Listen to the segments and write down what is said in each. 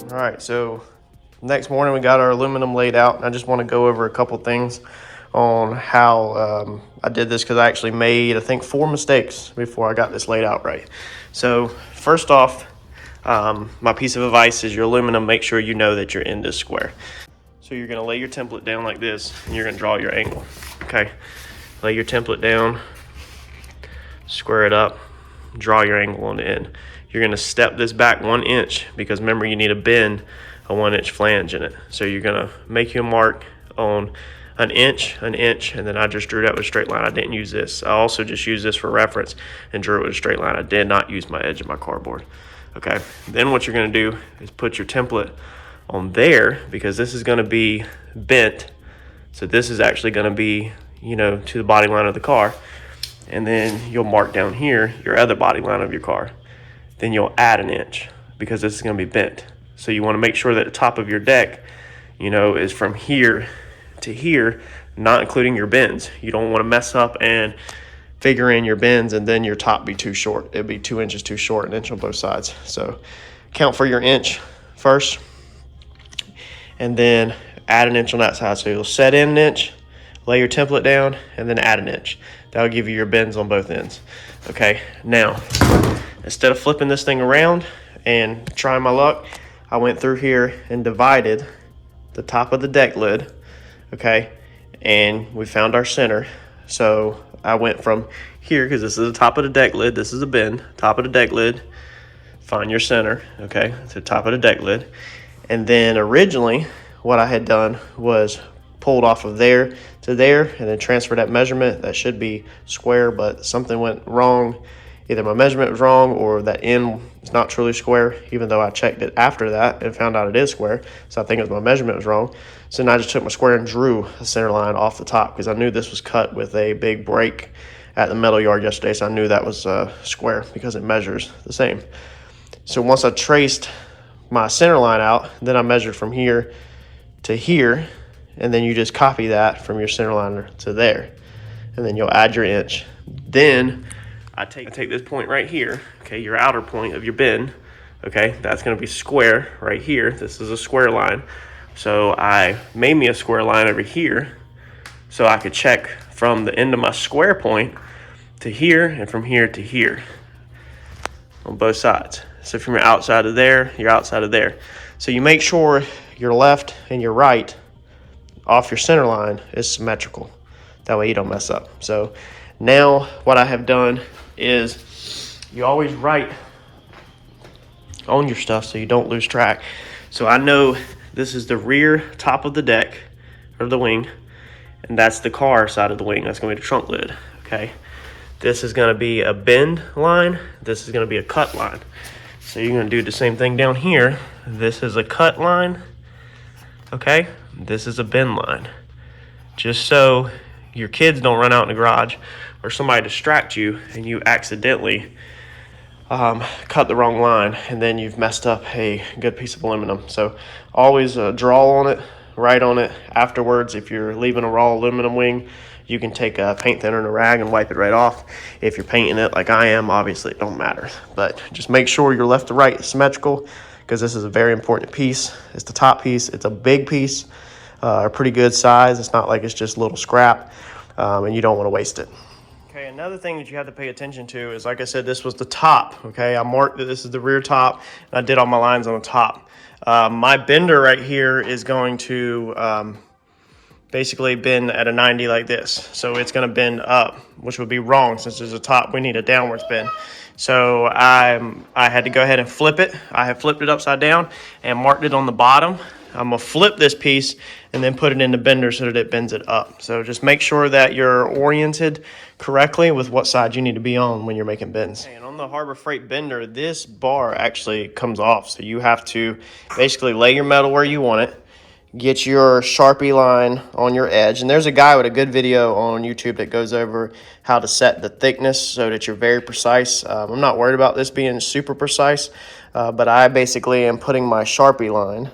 All right, so next morning we got our aluminum laid out. I just want to go over a couple things on how I did this, because I actually made, I think, 4 mistakes before I got this laid out right. So first off, my piece of advice is your aluminum, make sure you know that your end is square. So you're going to lay your template down like this, and you're going to draw your angle. Okay, lay your template down, square it up, draw your angle on the end. You're going to step this back 1 inch, because remember, you need to bend a 1 inch flange in it. So you're going to make you a mark on an inch, and then I just drew that with a straight line. I didn't use this. I also just used this for reference and drew it with a straight line. I did not use my edge of my cardboard. Okay, then what you're going to do is put your template on there, because this is going to be bent. So this is actually going to be, to the body line of the car. And then you'll mark down here your other body line of your car. Then you'll add an inch, because this is going to be bent. So you want to make sure that the top of your deck, is from here to here, not including your bends. You don't want to mess up and figure in your bends and then your top be too short. It'd be 2 inches too short, an inch on both sides. So count for your inch first, and then add an inch on that side. So you'll set in an inch, lay your template down, and then add an inch. That'll give you your bends on both ends. Okay, now, instead of flipping this thing around and trying my luck, I went through here and divided the top of the deck lid, okay, and we found our center. So I went from here, because this is the top of the deck lid, this is a bend, top of the deck lid, find your center, okay, to the top of the deck lid. And then originally what I had done was pulled off of there to there and then transfer that measurement. That should be square, but something went wrong. Either my measurement was wrong or that end is not truly square, even though I checked it after that and found out it is square. So I think it was my measurement was wrong. So then I just took my square and drew a center line off the top, because I knew this was cut with a big break at the metal yard yesterday. So I knew that was square because it measures the same. So once I traced my center line out, then I measured from here to here, and then you just copy that from your center line to there, and then you'll add your inch. Then I take this point right here, okay, your outer point of your bend, okay, that's going to be square right here. This is a square line. So I made me a square line over here, so I could check from the end of my square point to here, and from here to here on both sides. So from your outside of there, your outside of there. So you make sure your left and your right off your center line is symmetrical. That way you don't mess up. So now what I have done is you always write on your stuff so you don't lose track. So I know this is the rear top of the deck or the wing, and that's the car side of the wing. That's going to be the trunk lid, okay? This is going to be a bend line. This is going to be a cut line. So you're going to do the same thing down here. This is a cut line, okay? This is a bend line. Just so your kids don't run out in the garage or somebody distract you and you accidentally cut the wrong line, and then you've messed up a good piece of aluminum. So always draw on it, write on it. Afterwards, if you're leaving a raw aluminum wing, you can take a paint thinner and a rag and wipe it right off. If you're painting it like I am, obviously it don't matter. But just make sure your left to right is symmetrical, because this is a very important piece. It's the top piece. It's a big piece, a pretty good size. It's not like it's just a little scrap, and you don't want to waste it. Okay, another thing that you have to pay attention to is, like I said, this was the top, okay? I marked that this is the rear top, and I did all my lines on the top. My bender right here is going to basically bend at a 90 like this. So it's going to bend up, which would be wrong. Since there's a top, we need a downwards bend. So I had to go ahead and flip it. I have flipped it upside down and marked it on the bottom. I'm going to flip this piece and then put it in the bender so that it bends it up. So just make sure that you're oriented correctly with what side you need to be on when you're making bends. And on the Harbor Freight bender, this bar actually comes off. So you have to basically lay your metal where you want it, get your Sharpie line on your edge. And there's a guy with a good video on YouTube that goes over how to set the thickness so that you're very precise. I'm not worried about this being super precise, but I basically am putting my Sharpie line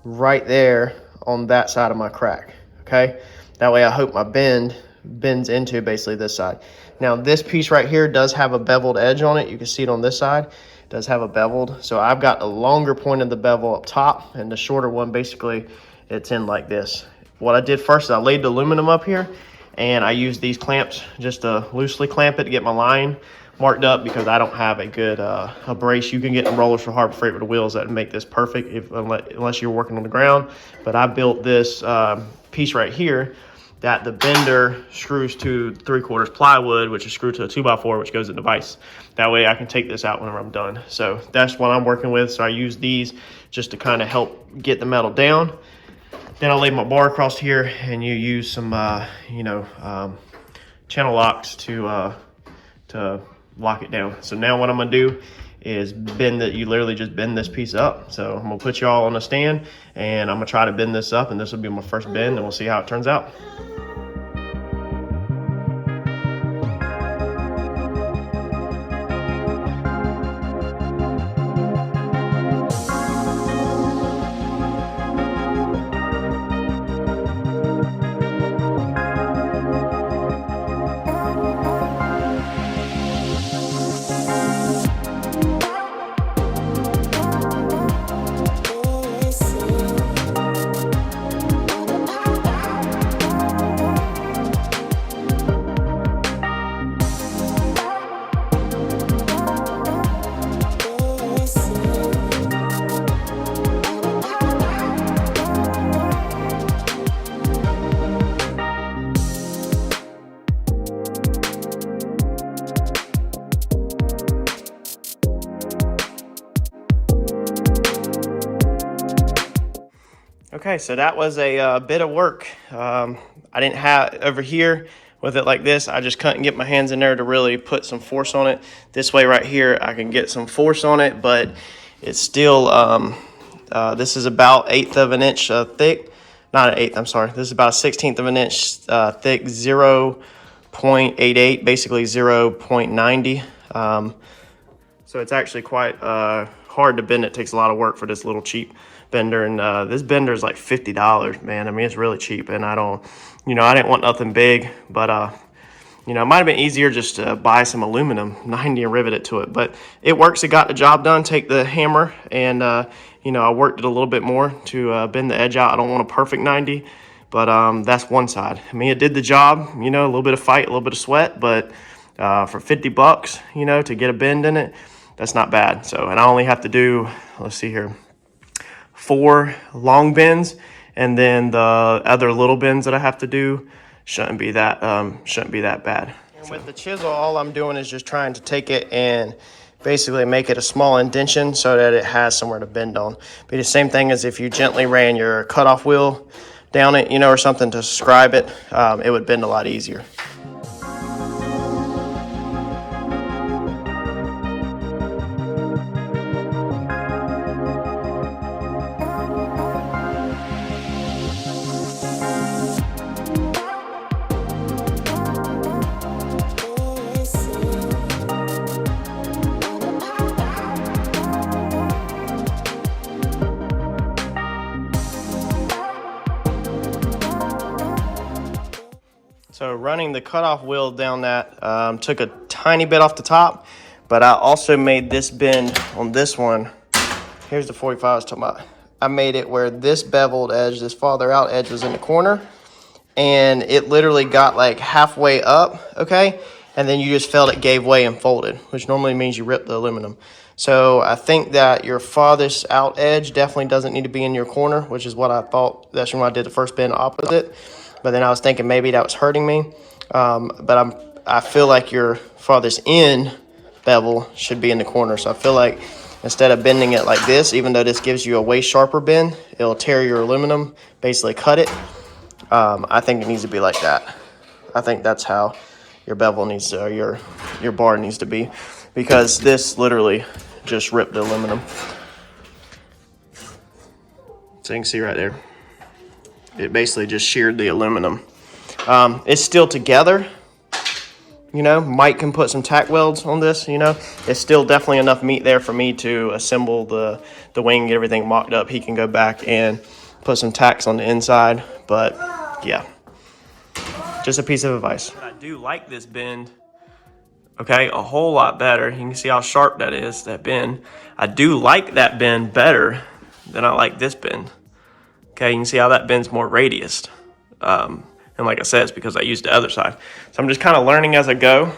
right there on that side of my crack, okay? That way I hope my bend bends into basically this side. Now this piece right here does have a beveled edge on it. You can see it on this side. does have a beveled. So I've got the longer point of the bevel up top, and the shorter one, basically, it's in like this. What I did first is I laid the aluminum up here, and I used these clamps just to loosely clamp it to get my line marked up, because I don't have a good a brace. You can get the rollers for Harbor Freight with the wheels that would make this perfect unless you're working on the ground. But I built this piece right here that the bender screws to 3/4 plywood, which is screwed to a 2x4, which goes in the vise. That way I can take this out whenever I'm done. So that's what I'm working with. So I use these just to kind of help get the metal down. Then I'll lay my bar across here, and you use some, channel locks to lock it down. So now what I'm gonna do is bend it. You literally just bend this piece up. So I'm gonna put you all on a stand, and I'm gonna try to bend this up, and this will be my first bend, and we'll see how it turns out. Okay, so that was a bit of work. I didn't have over here with it like this. I just couldn't get my hands in there to really put some force on it. This way right here, I can get some force on it, but it's still, this is about 1/8 of an inch thick. Not an eighth, I'm sorry. This is about 1/16 of an inch thick, 0.88, basically 0.90. So it's actually quite hard to bend. It takes a lot of work for this little cheap bender, and this bender is like $50, man. I mean, it's really cheap, and I didn't want nothing big, but it might have been easier just to buy some aluminum 90 and rivet it to it, but it works. It got the job done. Take the hammer, and I worked it a little bit more to bend the edge out. I don't want a perfect 90, but that's one side. I mean, it did the job. A little bit of fight, a little bit of sweat, but for $50, to get a bend in it, that's not bad. So, and I only have to do, let's see here, 4 long bends, and then the other little bends that I have to do shouldn't be that bad. And with the chisel, all I'm doing is just trying to take it and basically make it a small indentation so that it has somewhere to bend on. Be the same thing as if you gently ran your cutoff wheel down it, or something to scribe it, it would bend a lot easier. So running the cutoff wheel down that took a tiny bit off the top, but I also made this bend on this one. Here's the 45 I was talking about. I made it where this beveled edge, this farther out edge, was in the corner, and it literally got like halfway up, okay? And then you just felt it gave way and folded, which normally means you ripped the aluminum. So I think that your farthest out edge definitely doesn't need to be in your corner, which is what I thought. That's when I did the first bend opposite. But then I was thinking maybe that was hurting me. But I feel like your farthest in bevel should be in the corner. So I feel like instead of bending it like this, even though this gives you a way sharper bend, it'll tear your aluminum, basically cut it. I think it needs to be like that. I think that's how your bevel needs to, or your bar needs to be, because this literally just ripped the aluminum. So you can see right there. It basically just sheared the aluminum. It's still together. Mike can put some tack welds on this. It's still definitely enough meat there for me to assemble the wing, get everything mocked up. He can go back and put some tacks on the inside. But yeah, just a piece of advice. I do like this bend Okay, a whole lot better. You can see how sharp that is, that bend. I do like that bend better than I like this bend. Okay, you can see how that bend's more radiused. And like I said, it's because I used the other side. So I'm just kind of learning as I go.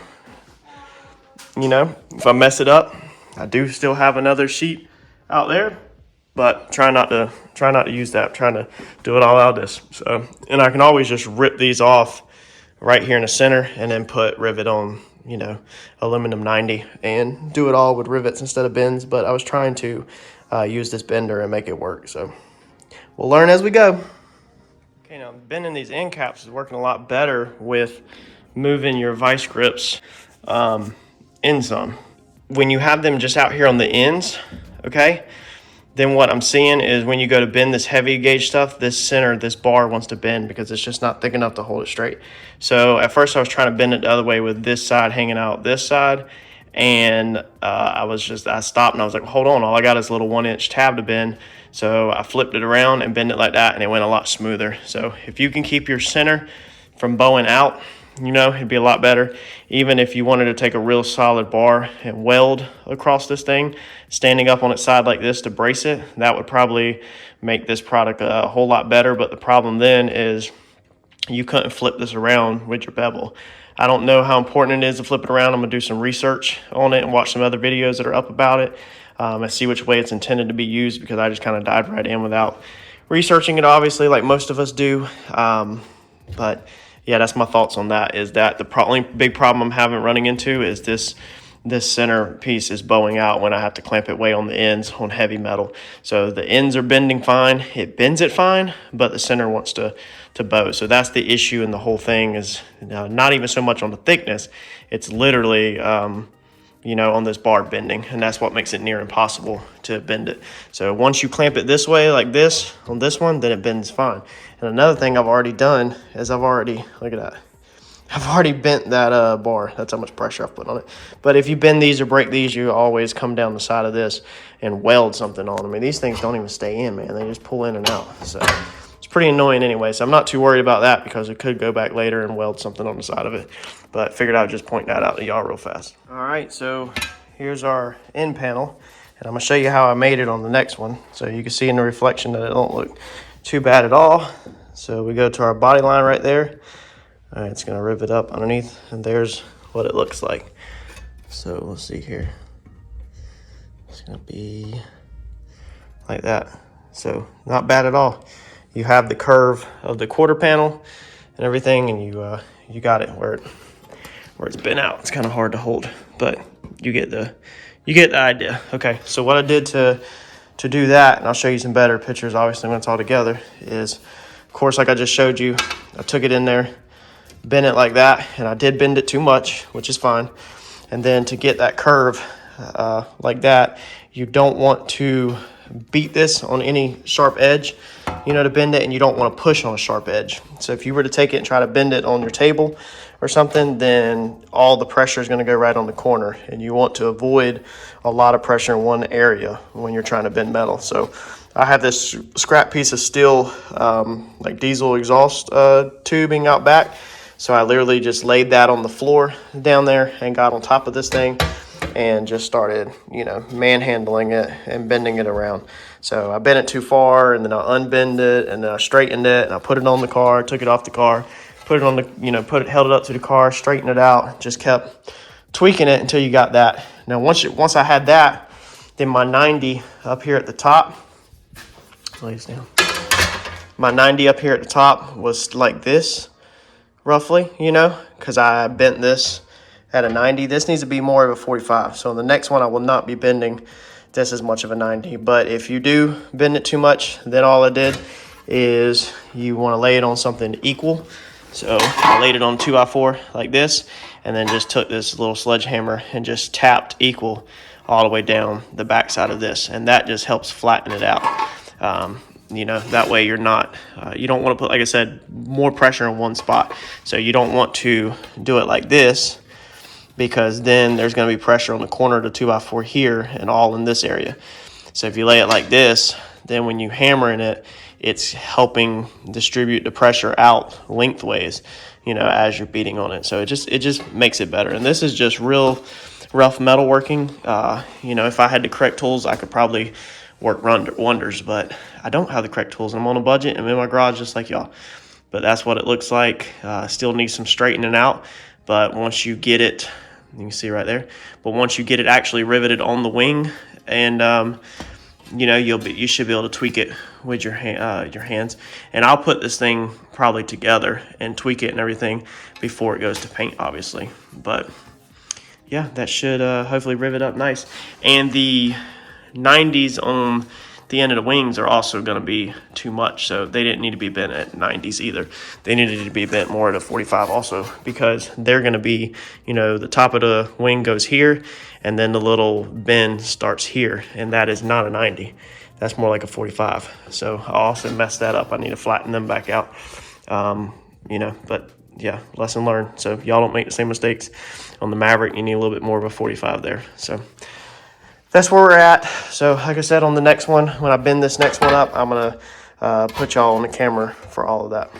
You know, if I mess it up, I do still have another sheet out there, but try not to use that. I'm trying to do it all out of this. So, and I can always just rip these off right here in the center and then put rivet on, you know, aluminum 90 and do it all with rivets instead of bends. But I was trying to use this bender and make it work. So we'll learn as we go. Okay, now bending these end caps is working a lot better with moving your vice grips in some. When you have them just out here on the ends, okay, then what I'm seeing is when you go to bend this heavy gauge stuff, this center, this bar wants to bend because it's just not thick enough to hold it straight. So at first I was trying to bend it the other way with this side hanging out this side, and I stopped and I was like, hold on, all I got is a little 1-inch tab to bend. So I flipped it around and bent it like that, and it went a lot smoother. So if you can keep your center from bowing out, you know, it'd be a lot better. Even if you wanted to take a real solid bar and weld across this thing, standing up on its side like this to brace it, that would probably make this product a whole lot better. But the problem then is you couldn't flip this around with your bevel. I don't know how important it is to flip it around. I'm gonna do some research on it and watch some other videos that are up about it and see which way it's intended to be used, because I just kind of dived right in without researching it, obviously, like most of us do. But yeah, that's my thoughts on that. Is that the only big problem I'm having running into is this center piece is bowing out when I have to clamp it way on the ends on heavy metal. So the ends are bending fine, it bends it fine, but the center wants to bow. So that's the issue in the whole thing, is not even so much on the thickness, it's literally you know, on this bar bending, and that's what makes it near impossible to bend it. So once you clamp it this way, like this, on this one, then it bends fine. And another thing I've already done is I've already bent that bar. That's how much pressure I've put on it. But if you bend these or break these, you always come down the side of this and weld something on them. I mean, these things don't even stay in, man. They just pull in and out. So it's pretty annoying anyway. So I'm not too worried about that, because it could go back later and weld something on the side of it. But figured I'd just point that out to y'all real fast. All right, so here's our end panel. And I'm gonna show you how I made it on the next one. So you can see in the reflection that it don't look too bad at all. So we go to our body line right there. All right, it's gonna rivet up underneath, and there's what it looks like. So let's see here. It's gonna be like that. So not bad at all. You have the curve of the quarter panel and everything, and you got it where it's bent out. It's kind of hard to hold, but you get the idea. Okay, so what I did to do that, and I'll show you some better pictures obviously when it's all together, is of course, like I just showed you, I took it in there, bent it like that, and I did bend it too much, which is fine. And then to get that curve like that, you don't want to beat this on any sharp edge, you know, to bend it, and you don't want to push on a sharp edge. So if you were to take it and try to bend it on your table or something, then all the pressure is going to go right on the corner, and you want to avoid a lot of pressure in one area when you're trying to bend metal. So I have this scrap piece of steel, like diesel exhaust tubing out back. So I literally just laid that on the floor down there and got on top of this thing and just started, you know, manhandling it and bending it around. So I bent it too far, and then I unbend it, and then I straightened it, and I put it on the car, took it off the car, put it on the, you know, held it up to the car, straightened it out, just kept tweaking it until you got that. Now once I had that, then my 90 up here at the top, lay this down. My 90 up here at the top was like this, roughly, you know, because I bent this at a 90. This needs to be more of a 45. So in the next one, I will not be bending this as much of a 90. But if you do bend it too much, then all I did is you want to lay it on something equal. So I laid it on 2x4 like this, and then just took this little sledgehammer and just tapped equal all the way down the backside of this. And that just helps flatten it out. You know, that way you're not, you don't want to put, like I said, more pressure in one spot. So you don't want to do it like this, because then there's going to be pressure on the corner of the 2x4 here and all in this area. So if you lay it like this, then when you hammer in it, it's helping distribute the pressure out lengthways. as you're beating on it. So it just makes it better. And this is just real rough metal working. If I had the correct tools, I could probably work wonders, but I don't have the correct tools. I'm on a budget. I'm in my garage just like y'all. But that's what it looks like. Still needs some straightening out. But once you get it, you can see right there. But once you get it actually riveted on the wing, and you should be able to tweak it with your hands. And I'll put this thing probably together and tweak it and everything before it goes to paint, obviously. But yeah, that should hopefully rivet up nice. And the 90s on the end of the wings are also going to be too much, so they didn't need to be bent at 90s either. They needed to be bent more at a 45 also, because they're going to be, the top of the wing goes here, and then the little bend starts here, and that is not a 90. That's more like a 45. So I also messed that up. I need to flatten them back out. But yeah, lesson learned. So y'all don't make the same mistakes. On the Maverick, you need a little bit more of a 45 there. So that's where we're at. So like I said, on the next one, when I bend this next one up, I'm going to put y'all on the camera for all of that.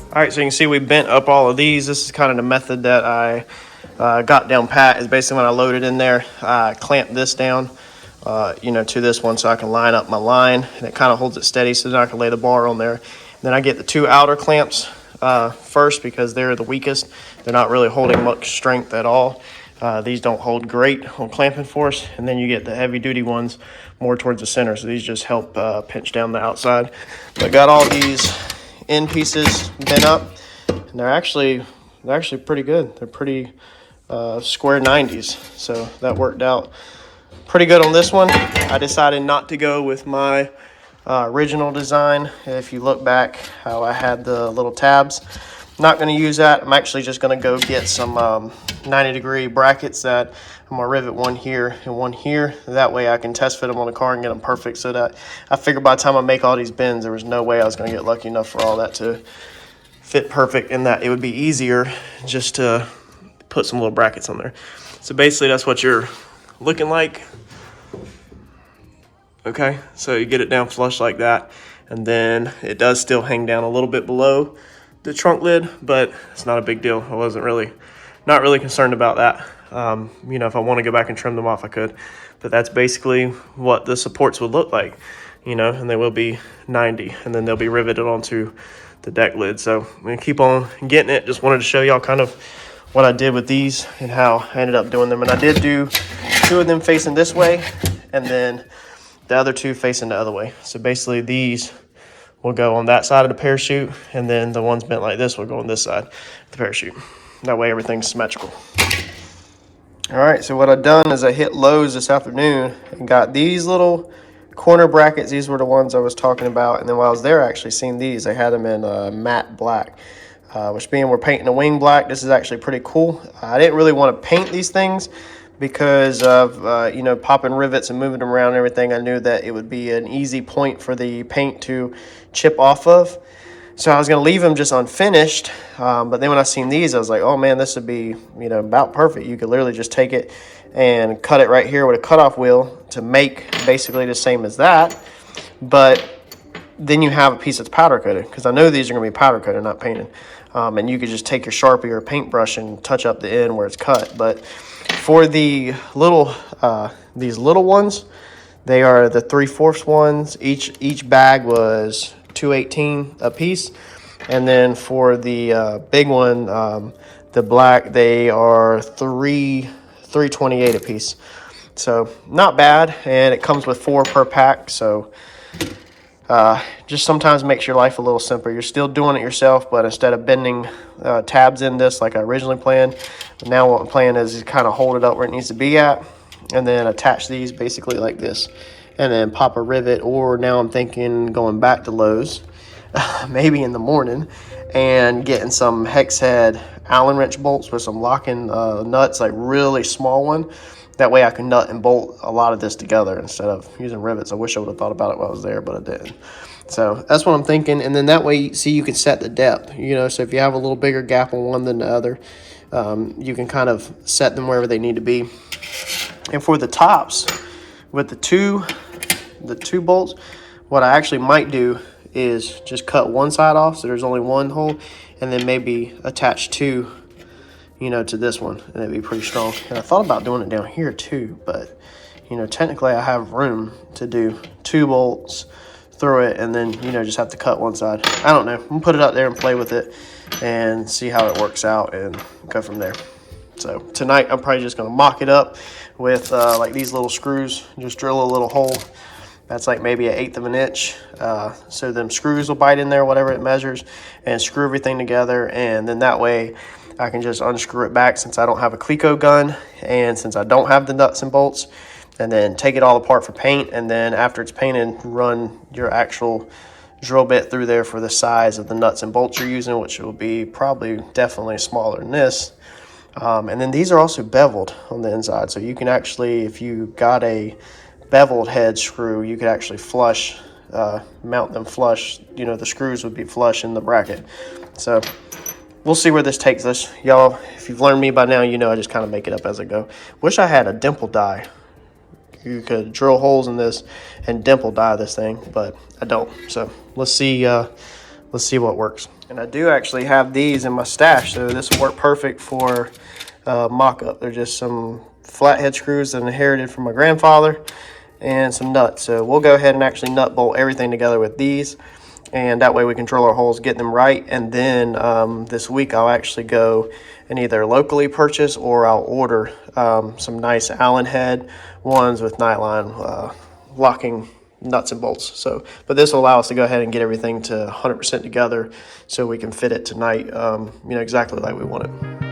All right, so you can see we bent up all of these. This is kind of the method that I got down pat. Is basically when I load it in there, I clamp this down, to this one so I can line up my line, and it kind of holds it steady so then I can lay the bar on there. And then I get the two outer clamps first because they're the weakest. They're not really holding much strength at all. These don't hold great on clamping force, and then you get the heavy duty ones more towards the center. So these just help pinch down the outside. But I got all these end pieces bent up, and they're actually pretty good. They're pretty square 90s, so that worked out pretty good on this one. I decided not to go with my original design. If you look back how I had the little tabs, not going to use that. I'm actually just going to go get some 90-degree brackets that I'm going to rivet one here and one here. That way I can test fit them on the car and get them perfect, so that I figured by the time I make all these bends, there was no way I was going to get lucky enough for all that to fit perfect, and that it would be easier just to put some little brackets on there. So basically that's what you're looking like. Okay, so you get it down flush like that, and then it does still hang down a little bit below the trunk lid, but it's not a big deal. I wasn't not really concerned about that. If I want to go back and trim them off, I could. But that's basically what the supports would look like, and they will be 90, and then they'll be riveted onto the deck lid. So I'm going to keep on getting it. Just wanted to show y'all kind of what I did with these and how I ended up doing them. And I did do two of them facing this way, and then the other two facing the other way. So basically these will go on that side of the parachute, and then the ones bent like this will go on this side of the parachute. That way everything's symmetrical. All right, so what I've done is I hit Lowe's this afternoon and got these little corner brackets. These were the ones I was talking about. And then while I was there, I actually seen these. They had them in matte black, which being we're painting the wing black, this is actually pretty cool. I didn't really want to paint these things because of, popping rivets and moving them around and everything. I knew that it would be an easy point for the paint to chip off of. So I was going to leave them just unfinished, but then when I seen these, I was like, oh man, this would be, about perfect. You could literally just take it and cut it right here with a cutoff wheel to make basically the same as that, but then you have a piece that's powder coated, because I know these are going to be powder coated, not painted, and you could just take your Sharpie or paintbrush and touch up the end where it's cut. But for the little, these little ones, they are the 3/4 ones. Each bag was $2.18 a piece, and then for the big one, the black, they are $3.28 a piece. So not bad, and it comes with 4 per pack. So just sometimes makes your life a little simpler. You're still doing it yourself, but instead of bending tabs in this like I originally planned, now what I'm planning is kind of hold it up where it needs to be at, and then attach these basically like this, and then pop a rivet. Or now I'm thinking going back to Lowe's maybe in the morning, and getting some hex head Allen wrench bolts with some locking nuts, like really small one. That way I can nut and bolt a lot of this together instead of using rivets. I wish I would have thought about it while I was there, but I didn't. So that's what I'm thinking. And then that way, see, you can set the depth, you know, so if you have a little bigger gap on one than the other, you can kind of set them wherever they need to be. And for the tops, with the two bolts, what I actually might do is just cut one side off so there's only one hole, and then maybe attach two, you know, to this one, and it'd be pretty strong. And I thought about doing it down here too, but you know, technically I have room to do two bolts through it, and then, you know, just have to cut one side. I don't know. I'm gonna put it out there and play with it and see how it works out and go from there. So tonight I'm probably just gonna mock it up with like these little screws. Just drill a little hole that's like maybe 1/8 of an inch, so them screws will bite in there, whatever it measures, and screw everything together. And then that way I can just unscrew it back, since I don't have a Cleco gun and since I don't have the nuts and bolts, and then take it all apart for paint. And then after it's painted, run your actual drill bit through there for the size of the nuts and bolts you're using, which will be probably definitely smaller than this. And then these are also beveled on the inside, so you can actually, if you got a beveled head screw, you could actually flush, mount them flush. You know, the screws would be flush in the bracket. So we'll see where this takes us. Y'all, if you've learned me by now, you know I just kind of make it up as I go. Wish I had a dimple die. You could drill holes in this and dimple die this thing, but I don't. So let's see what works. And I do actually have these in my stash, so this will work perfect for mock-up. They're just some flathead screws that I inherited from my grandfather and some nuts. So we'll go ahead and actually nut bolt everything together with these, and that way we can drill our holes, get them right. And then this week I'll actually go and either locally purchase, or I'll order some nice Allen head ones with nightline locking nuts and bolts. So, but this will allow us to go ahead and get everything to 100% together so we can fit it tonight, you know, exactly like we want it.